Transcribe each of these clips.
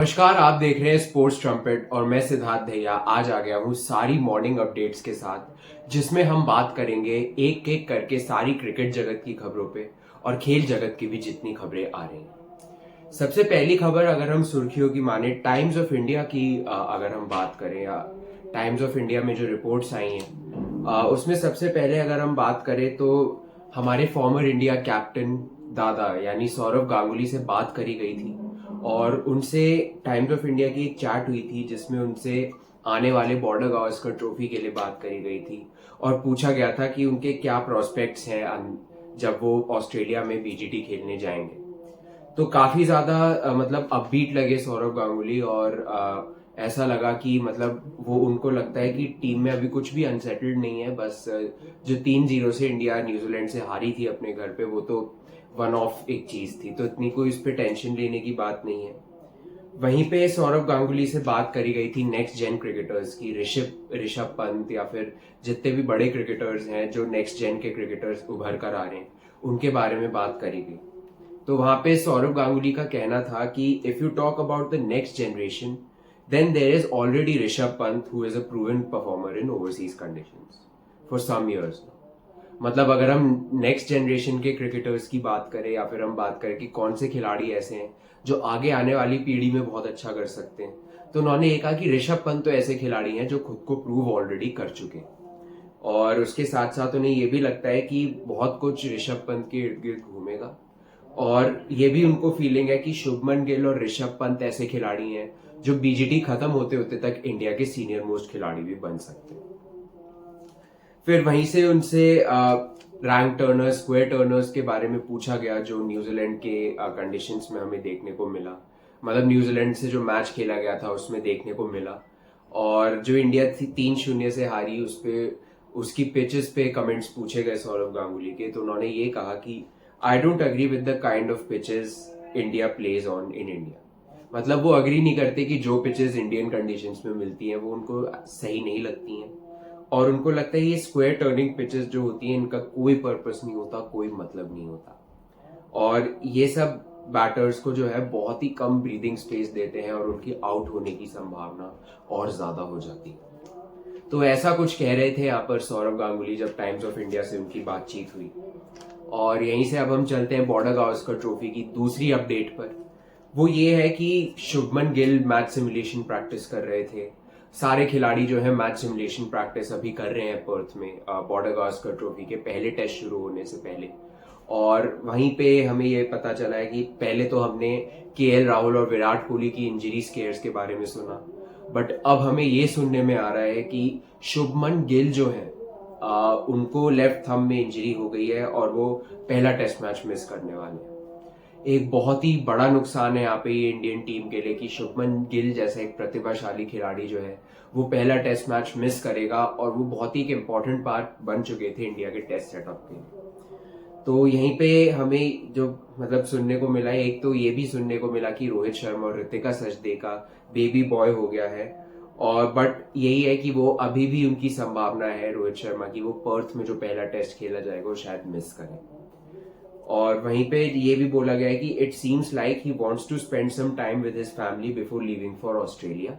नमस्कार, आप देख रहे हैं स्पोर्ट्स ट्रम्पेट और मैं सिद्धार्थ दहिया आज आ गया हूँ सारी मॉर्निंग अपडेट्स के साथ, जिसमें हम बात करेंगे एक एक करके सारी क्रिकेट जगत की खबरों पे और खेल जगत की भी जितनी खबरें आ रही हैं। सबसे पहली खबर अगर हम सुर्खियों की माने टाइम्स ऑफ इंडिया की अगर हम बात करें या टाइम्स ऑफ इंडिया में जो रिपोर्ट्स आई हैं उसमें सबसे पहले अगर हम बात करें तो हमारे फॉर्मर इंडिया कैप्टन दादा यानी सौरव गांगुली से बात करी गई थी और उनसे टाइम्स ऑफ इंडिया की एक चैट हुई थी जिसमें उनसे आने वाले बॉर्डर गावस्कर ट्रॉफी के लिए बात करी गई थी और पूछा गया था कि उनके क्या प्रोस्पेक्ट्स हैं जब वो ऑस्ट्रेलिया में बीजीटी खेलने जाएंगे। तो काफी ज्यादा मतलब अपबीट लगे सौरव गांगुली और ऐसा लगा कि मतलब वो उनको लगता है कि टीम में अभी कुछ भी अनसेटल्ड नहीं है। बस जो 3-0 से इंडिया न्यूजीलैंड से हारी थी अपने घर पे वो तो वन ऑफ एक चीज थी, तो इतनी कोई इस पे टेंशन लेने की बात नहीं है। वहीं पे सौरव गांगुली से बात करी गई थी नेक्स्ट जेन क्रिकेटर्स की, ऋषभ पंत या फिर जितने भी बड़े क्रिकेटर्स हैं जो नेक्स्ट जेन के क्रिकेटर्स उभर कर आ रहे हैं उनके बारे में बात करी गई। तो वहां पे सौरव गांगुली का कहना था कि if you talk about the next generation then there is already Rishabh Pant who is a proven performer in overseas conditions for some years. मतलब अगर हम नेक्स्ट जनरेशन के क्रिकेटर्स की बात करें या फिर हम बात करें कि कौन से खिलाड़ी ऐसे हैं जो आगे आने वाली पीढ़ी में बहुत अच्छा कर सकते हैं, तो उन्होंने ये कहा कि ऋषभ पंत तो ऐसे खिलाड़ी हैं जो खुद को प्रूव ऑलरेडी कर चुके हैं। और उसके साथ साथ उन्हें ये भी लगता है कि बहुत कुछ ऋषभ पंत के इर्द गिर्द घूमेगा और ये भी उनको फीलिंग है कि शुभमन गिल और ऋषभ पंत ऐसे खिलाड़ी हैं जो बीजीटी खत्म होते होते तक इंडिया के सीनियर मोस्ट खिलाड़ी भी बन सकते हैं। फिर वहीं से उनसे रैंक टर्नर्स, स्क्वायर टर्नर्स के बारे में पूछा गया जो न्यूजीलैंड के कंडीशंस में हमें देखने को मिला। मतलब न्यूजीलैंड से जो मैच खेला गया था उसमें देखने को मिला और जो इंडिया थी 3-0 से हारी उस पे उसकी पिचेस पे कमेंट्स पूछे गए सौरव गांगुली के, तो उन्होंने ये कहा कि I don't agree with the kind of pitches India plays on in India. मतलब वो अग्री नहीं करते कि जो पिचेस इंडियन कंडीशंस में मिलती हैं वो उनको सही नहीं लगती हैं और उनको लगता है ये स्क्वायर टर्निंग पिचेस जो होती हैं इनका कोई पर्पस नहीं होता, कोई मतलब नहीं होता और ये सब बैटर्स को जो है बहुत ही कम ब्रीदिंग स्पेस देते हैं और उनकी आउट होने की संभावना और ज्यादा हो जाती है। तो ऐसा कुछ कह रहे थे यहाँ पर सौरव गांगुली जब टाइम्स ऑफ इंडिया से उनकी बातचीत हुई। और यहीं से अब हम चलते हैं बॉर्डर गावस्कर ट्रॉफी की दूसरी अपडेट पर। वो ये है कि Shubman Gill match simulation practice कर रहे थे। सारे खिलाड़ी जो है मैच सिमुलेशन प्रैक्टिस अभी कर रहे हैं पर्थ में बॉर्डर गावस्कर ट्रॉफी के पहले टेस्ट शुरू होने से पहले। और वहीं पे हमें ये पता चला है कि पहले तो हमने केएल राहुल और विराट कोहली की इंजरी स्केयर्स के बारे में सुना, बट अब हमें ये सुनने में आ रहा है कि शुभमन गिल जो है उनको लेफ्ट थंब में इंजरी हो गई है और वो पहला टेस्ट मैच मिस करने वाले हैं। एक बहुत ही बड़ा नुकसान है यहाँ पे ये इंडियन टीम के लिए कि शुभमन गिल जैसा एक प्रतिभाशाली खिलाड़ी जो है वो पहला टेस्ट मैच मिस करेगा और वो बहुत ही एक इम्पोर्टेंट पार्ट बन चुके थे इंडिया के टेस्ट सेटअप के लिए। तो यहीं पे हमें जो मतलब सुनने को मिला है, एक तो ये भी सुनने को मिला कि रोहित शर्मा और ऋतिका सचदेव का बेबी बॉय हो गया है और बट यही है कि वो अभी भी उनकी संभावना है रोहित शर्मा की वो पर्थ में जो पहला टेस्ट खेला जाएगा वो शायद मिस करें। और वहीं पे ये भी बोला गया है कि it seems like he wants to spend some time with his family before leaving for Australia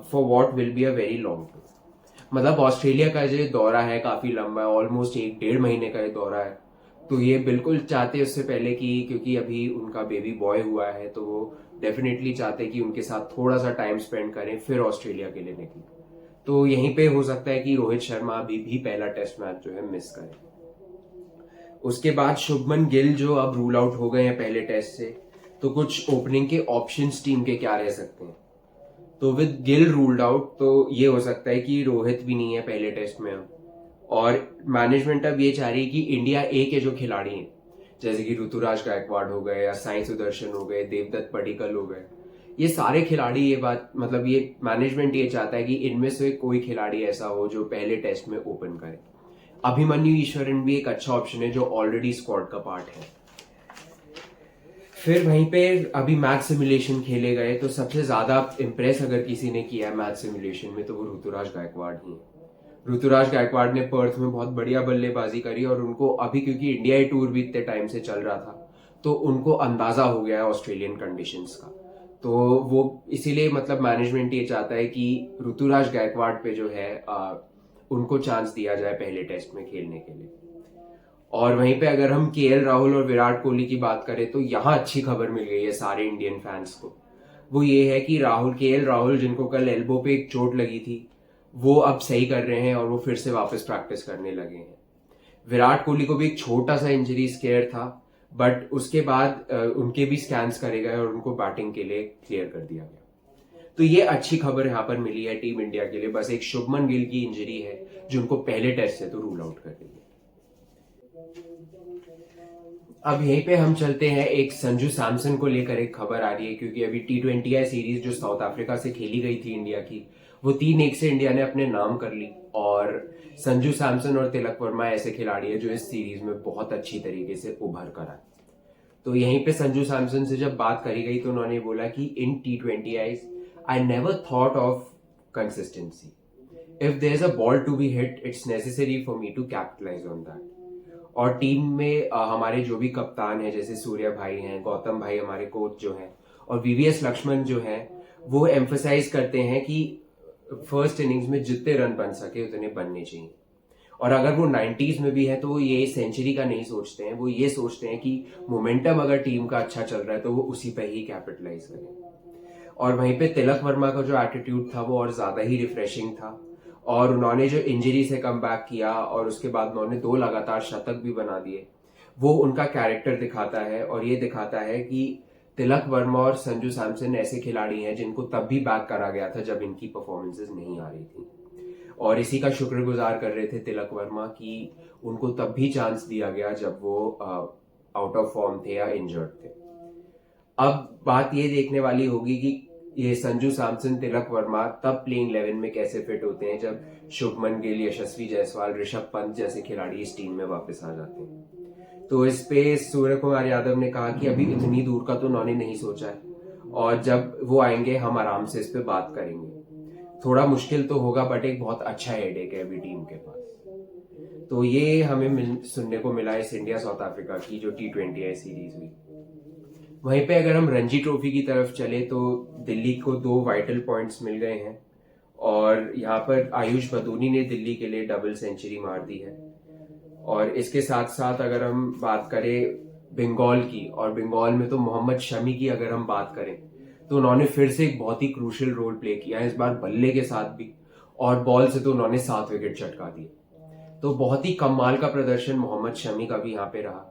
for what will be a very long tour. मतलब ऑस्ट्रेलिया का जो दौरा है काफी लंबा है, ऑलमोस्ट 1-1.5 महीने का ये दौरा है। तो ये बिल्कुल चाहते उससे पहले कि क्योंकि अभी उनका बेबी बॉय हुआ है तो वो डेफिनेटली चाहते कि उनके साथ थोड़ा सा टाइम स्पेंड करें फिर ऑस्ट्रेलिया के लिए निकले। तो यहीं पे हो सकता है कि रोहित शर्मा अभी भी पहला टेस्ट मैच जो है मिस करे। उसके बाद शुभमन गिल जो अब रूल आउट हो गए हैं पहले टेस्ट से, तो कुछ ओपनिंग के ऑप्शंस टीम के क्या रह सकते हैं। तो विद गिल रूल्ड आउट तो ये हो सकता है कि रोहित भी नहीं है पहले टेस्ट में अब, और मैनेजमेंट अब ये चाह रही है कि इंडिया ए के जो खिलाड़ी हैं जैसे कि ऋतुराज गायकवाड़ हो गए या साई सुदर्शन हो गए, देवदत्त पडिक्कल हो गए, ये सारे खिलाड़ी ये बात मतलब ये मैनेजमेंट ये चाहता है कि इनमें से कोई खिलाड़ी ऐसा हो जो पहले टेस्ट में ओपन करे। अभिमन्यु ईश्वरन भी एक अच्छा ऑप्शन है जो ऑलरेडी स्क्वाड का पार्ट है। फिर वहीं पे अभी मैच सिमुलेशन खेले गए तो सबसे ज्यादा इम्प्रेस अगर किसी ने किया है मैच सिमुलेशन में तो वो ऋतुराज गायकवाड़ ही है। ऋतुराज गायकवाड़ ने पर्थ में बहुत बढ़िया बल्लेबाजी करी और उनको अभी क्योंकि इंडिया ए टूर भी इतने टाइम से चल रहा था तो उनको अंदाजा हो गया है ऑस्ट्रेलियन कंडीशंस का। तो वो इसीलिए मतलब मैनेजमेंट ये चाहता है कि ऋतुराज गायकवाड़ पे जो है उनको चांस दिया जाए पहले टेस्ट में खेलने के लिए। और वहीं पे अगर हम केएल राहुल और विराट कोहली की बात करें तो यहाँ अच्छी खबर मिल गई है सारे इंडियन फैंस को। वो ये है कि केएल राहुल जिनको कल एल्बो पे एक चोट लगी थी, वो अब सही कर रहे हैं और वो फिर से वापस प्रैक्टिस करने लगे हैं। विराट कोहली को भी एक छोटा सा इंजरी स्केयर था, बट उसके बाद उनके भी स्कैन्स करे गए और उनको बैटिंग के लिए क्लियर कर दिया गया। तो ये अच्छी खबर यहाँ पर मिली है टीम इंडिया के लिए। बस एक शुभमन गिल की इंजरी है जो उनको पहले टेस्ट से तो रूल आउट कर रही है। अब यहीं पे हम चलते हैं, एक संजू सैमसन को लेकर एक खबर आ रही है, क्योंकि अभी T20 सीरीज जो साउथ अफ्रीका से खेली गई थी इंडिया की, वो 3-1 से इंडिया ने अपने नाम कर ली। और संजू सैमसन और तिलक वर्मा ऐसे खिलाड़ी है जो इस सीरीज में बहुत अच्छी तरीके से उभर कर आए। तो यहीं पे संजू सैमसन से जब बात करी गई तो उन्होंने बोला कि in T20 I never thought of consistency. If there is a ball to be hit, it's necessary for me to capitalize on that. और टीम में हमारे जो भी कप्तान हैं, जैसे सूर्य भाई हैं, गौतम भाई हमारे कोच जो हैं, और वीवीएस लक्ष्मण जो हैं, वो एम्फोसाइज करते हैं कि फर्स्ट इनिंग्स में जितने रन बन सके उतने बनने चाहिए। और अगर वो 90s में भी है तो वो ये सेंचुरी का नहीं सोचते हैं, वो ये सोचते हैं कि मोमेंटम अगर टीम का अच्छा चल रहा है तो वो उसी पे ही कैपिटलाइज करें। और वहीं पे तिलक वर्मा का जो एटीट्यूड था वो और ज्यादा ही रिफ्रेशिंग था। और उन्होंने जो इंजरी से कम बैक किया और उसके बाद उन्होंने 2 लगातार शतक भी बना दिए, वो उनका कैरेक्टर दिखाता है। और ये दिखाता है कि तिलक वर्मा और संजू सैमसन ऐसे खिलाड़ी हैं जिनको तब भी बैक करा गया था जब इनकी परफॉर्मेंसेज नहीं आ रही थी। और इसी का शुक्रगुजार कर रहे थे तिलक वर्मा कि उनको तब भी चांस दिया गया जब वो आउट ऑफ फॉर्म थे या इंजर्ड थे। अब बात ये देखने वाली होगी कि ये संजू सैमसन, तिलक वर्मा तब प्लेइंग 11 में कैसे फिट होते हैं जब शुभमन गिल, यशस्वी जायसवाल, ऋषभ पंत जैसे खिलाड़ी इस टीम में वापस आ जाते हैं। तो इस पे सूर्य कुमार यादव ने कहा कि अभी इतनी दूर का तो उन्होंने नहीं सोचा है, और जब वो आएंगे हम आराम से इस पे बात करेंगे। थोड़ा मुश्किल तो होगा, बट एक बहुत अच्छा हेडेक है अभी टीम के पास। तो ये हमें सुनने को मिला इस इंडिया साउथ अफ्रीका की जो T20 सीरीज हुई। वहीं पे अगर हम रणजी ट्रॉफी की तरफ चले तो दिल्ली को 2 वाइटल पॉइंट्स मिल गए हैं। और यहाँ पर आयुष बदूनी ने दिल्ली के लिए डबल सेंचुरी मार दी है। और इसके साथ साथ अगर हम बात करें बंगाल की, और बंगाल में तो मोहम्मद शमी की अगर हम बात करें तो उन्होंने फिर से एक बहुत ही क्रूशियल रोल प्ले किया है, इस बार बल्ले के साथ भी, और बॉल से तो उन्होंने 7 विकेट चटका दिए। तो बहुत ही कमाल का प्रदर्शन मोहम्मद शमी का भी यहाँ पे रहा,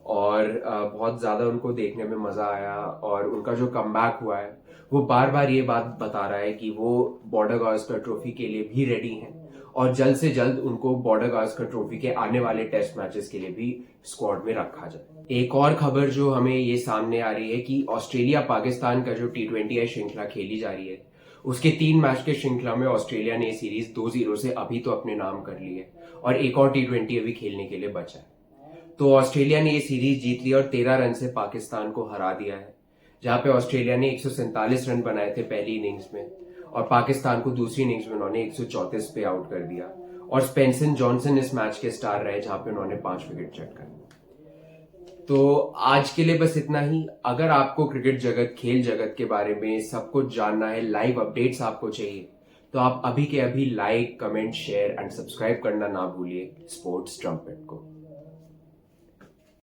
और बहुत ज्यादा उनको देखने में मजा आया। और उनका जो कमबैक हुआ है वो बार बार ये बात बता रहा है कि वो बॉर्डर गावस्कर ट्रॉफी के लिए भी रेडी हैं, और जल्द से जल्द उनको बॉर्डर गावस्कर ट्रॉफी के आने वाले टेस्ट मैचेस के लिए भी स्क्वाड में रखा जाए। एक और खबर जो हमें ये सामने आ रही है कि ऑस्ट्रेलिया पाकिस्तान का जो T20 श्रृंखला खेली जा रही है, उसके 3 मैच के श्रृंखला में ऑस्ट्रेलिया ने ये सीरीज 2-0 से अभी तो अपने नाम कर ली है, और एक और T20 अभी खेलने के लिए बचा है। तो ऑस्ट्रेलिया ने ये सीरीज जीत ली और 13 रन से पाकिस्तान को हरा दिया है, जहां पे ऑस्ट्रेलिया ने 147 रन बनाए थे पहली इनिंग्स में, और पाकिस्तान को दूसरी इनिंग्स में उन्होंने 134 पे आउट कर दिया। और स्पेंसन जॉनसन इस मैच के स्टार रहे, जहां पे उन्होंने 5 विकेट चटकाए। तो आज के लिए बस इतना ही। अगर आपको क्रिकेट जगत, खेल जगत के बारे में सब कुछ जानना है, लाइव अपडेट्स आपको चाहिए, तो आप अभी के अभी like, comment, share and subscribe करना ना भूलिए स्पोर्ट्स ट्रम्पेट को।